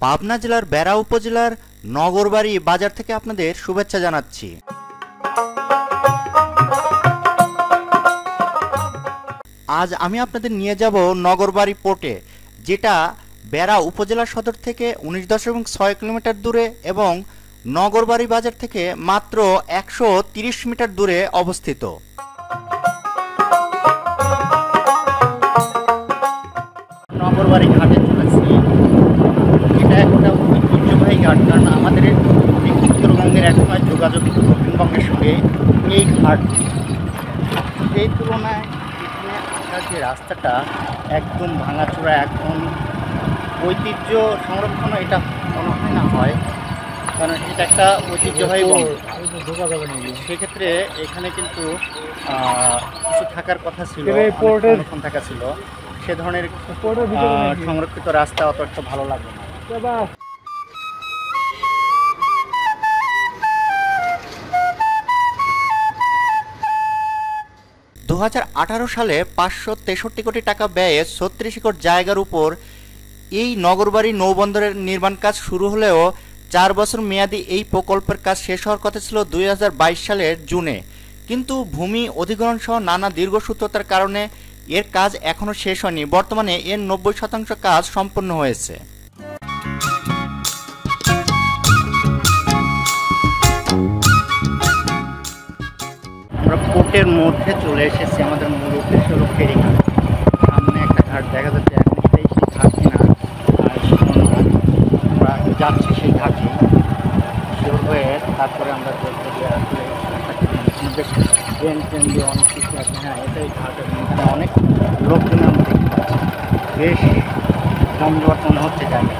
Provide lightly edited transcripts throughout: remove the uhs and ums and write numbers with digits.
পাবনা জেলার বেড়া উপজেলার নগরবাড়ি বাজার থেকে আপনাদের শুভেচ্ছা জানাচ্ছি। আজ আমি আপনাদের নিয়ে যাব নগরবাড়ি পোর্টে, যেটা বেড়া উপজেলা সদর থেকে 19.6 কিলোমিটার দূরে এবং নগরবাড়ি বাজার থেকে মাত্র 130 মিটার দূরে অবস্থিত। নগরবাড়ি ঘাটে চলেছি। এটা একটা ঐতিহ্যবাহী ঘাট, কারণ আমাদের উত্তরবঙ্গের একসময় যোগাযোগ দক্ষিণবঙ্গের সঙ্গে এই ঘাট। সেই তুলনায় এখানে আসার যে রাস্তাটা একদম ভাঙাচোরা, এখন ঐতিহ্য সংরক্ষণ এটা মনে হয় না হয়, কারণ এটা একটা ঐতিহ্যবাহী বন্দর। সেক্ষেত্রে এখানে কিন্তু কিছু থাকার কথা ছিল, সংরক্ষণ থাকা ছিল, সে ধরনের সংরক্ষিত রাস্তা অত একটা ভালো লাগবে না। 2018 সালে 563 কোটি টাকা ব্যয়ে 36 একর জায়গার উপর এই নগরবাড়ি নৌবন্দরের নির্মাণ কাজ শুরু হলেও 4 বছর মেয়াদী এই প্রকল্পের কাজ শেষ হওয়ার কথা ছিল 2022 সালের জুনে, কিন্তু ভূমি অধিগ্রহণ সহ নানা দীর্ঘসূত্রতার কারণে এর কাজ এখনও শেষ হয়নি। বর্তমানে এর 90% কাজ সম্পন্ন হয়েছে। আমরা পোর্টের মধ্যে চলে এসেছি। আমাদের মূল উদ্দেশ্য হলো ফেরিঘাট। সামনে একটা ঘাট দেখা যাচ্ছে, এখন সেই ঘাট কিনা আমরা যাচ্ছি সেই ঘাটে শুরু হয়ে, তারপরে আমরা দেখবো যে আসলে ট্রেন দিয়ে অনেক কিছু আছে। হ্যাঁ, এটাই ঘাটের মধ্যে অনেক লোকজন আমরা দেখতে পাচ্ছি, বেশ জমজমাট মনে হচ্ছে জায়গা।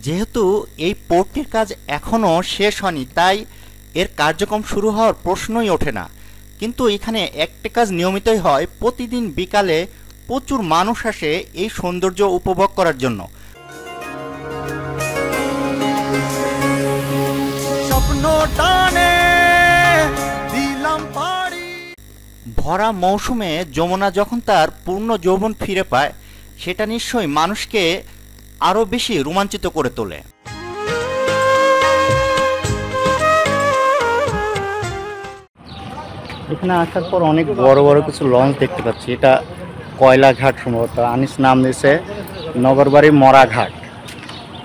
যেহেতু এই পোর্টটির কাজ এখনও শেষ হয়নি, তাই এর কার্যক্রম শুরু হওয়ার প্রশ্নই ওঠে না। কিন্তু এখানে একটা কাজ নিয়মিতই হয়। প্রতিদিন বিকালে প্রচুর মানুষ আসে এই সৌন্দর্য উপভোগ করার জন্য। ভরা মৌসুমে যমুনা যখন তার পূর্ণ যৌবন ফিরে পায়, সেটা নিশ্চয়ই মানুষকে আরো বেশি রোমাঞ্চিত করে তোলে। এখানে আসার পর অনেক বড় বড় কিছু লঞ্চ দেখতে পাচ্ছি। এটা কয়লা ঘাট, সম্ভবত আনিস নাম দিয়েছে নগরবাড়ি মরা ঘাট।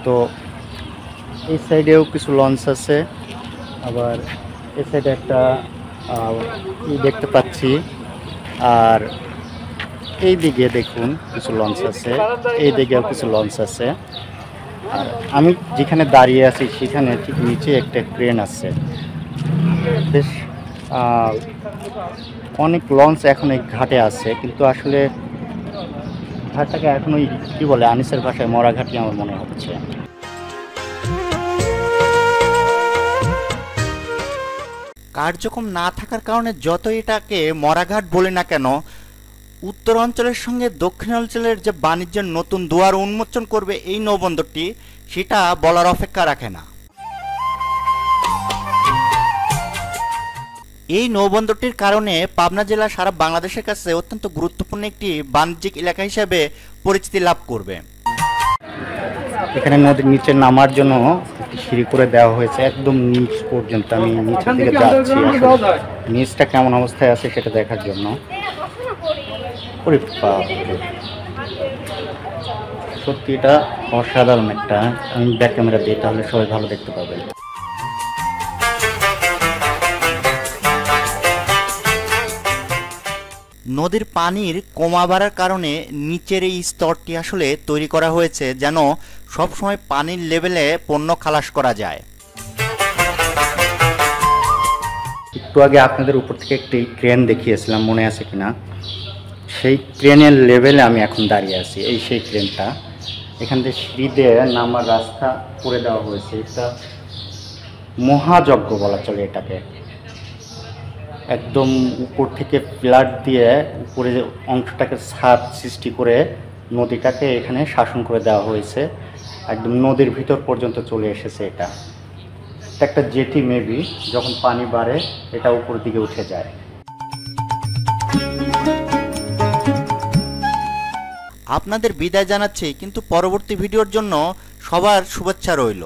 তো এই সাইডেও কিছু লঞ্চ আছে, আবার এই সাইডে একটা দেখতে পাচ্ছি, আর এই দিকে দেখুন কিছু লঞ্চ আছে, এই দিকেও কিছু লঞ্চ আছে। আর আমি যেখানে দাঁড়িয়ে আছি সেখানে ঠিক নিচে একটা ক্রেন আছে। বেশ অনেক লঞ্চ এখন এই ঘাটে আছে, কিন্তু আসলে ঘাটটাকে এখন ওই কী বলে, আনিসের ভাষায় মরা ঘাটই আমার মনে হচ্ছে। কার্যক্রম না থাকার কারণে যত এটাকে মরাঘাট বলে না কেন, উত্তর অঞ্চলের সঙ্গে দক্ষিণ অঞ্চলের যে বাণিজ্যের নতুন দুয়ার উন্মোচন করবে এই নৌবন্দরটি, সেটা বলার অপেক্ষা রাখে না। এই নৌবন্দরটির কারণে পাবনা জেলা সারা বাংলাদেশের কাছে অত্যন্ত গুরুত্বপূর্ণ একটি বাণিজ্যিক এলাকা হিসেবে পরিচিতি লাভ করবে। এখানে নদীর নিচে নামার জন্য সিঁড়ি করে দেওয়া হয়েছে একদম নিচ পর্যন্ত। আমি নিচের দিকে যাচ্ছি, নিচটা কেমন অবস্থায় আছে সেটা দেখার জন্য। সত্যি এটা অসাধারণ একটা। আমি ব্যাক ক্যামেরা দিই, তাহলে সবাই ভালো দেখতে পাবেন। নদীর পানির কমা বাড়ার কারণে নিচের এই স্তরটি আসলে তৈরি করা হয়েছে যেন সবসময় পানির লেভেলে পণ্য খালাস করা যায়। একটু আগে আপনাদের উপর থেকে একটি ক্রেন দেখিয়েছিলাম, মনে আছে কিনা? সেই ক্রেনের লেভেলে আমি এখন দাঁড়িয়ে আছি। এই সেই ক্রেনটা, এখান থেকে সিঁড়ি দিয়ে নামার রাস্তা করে দেওয়া হয়েছে। এটা মহাযজ্ঞ বলা চলে এটাকে। একদম উপর থেকে ফ্ল্যাট দিয়ে উপরে অংশটাকে ছাদ সৃষ্টি করে নদীটাকে এখানে শাসন করে দেওয়া হয়েছে। একদম নদীর ভিতর পর্যন্ত চলে এসেছে এটা। এটা একটা জেটি মেবি, যখন পানি বাড়ে এটা উপর দিকে উঠে যায়। আপনাদের বিদায় জানাচ্ছি, কিন্তু পরবর্তী ভিডিওর জন্য সবার শুভেচ্ছা রইল।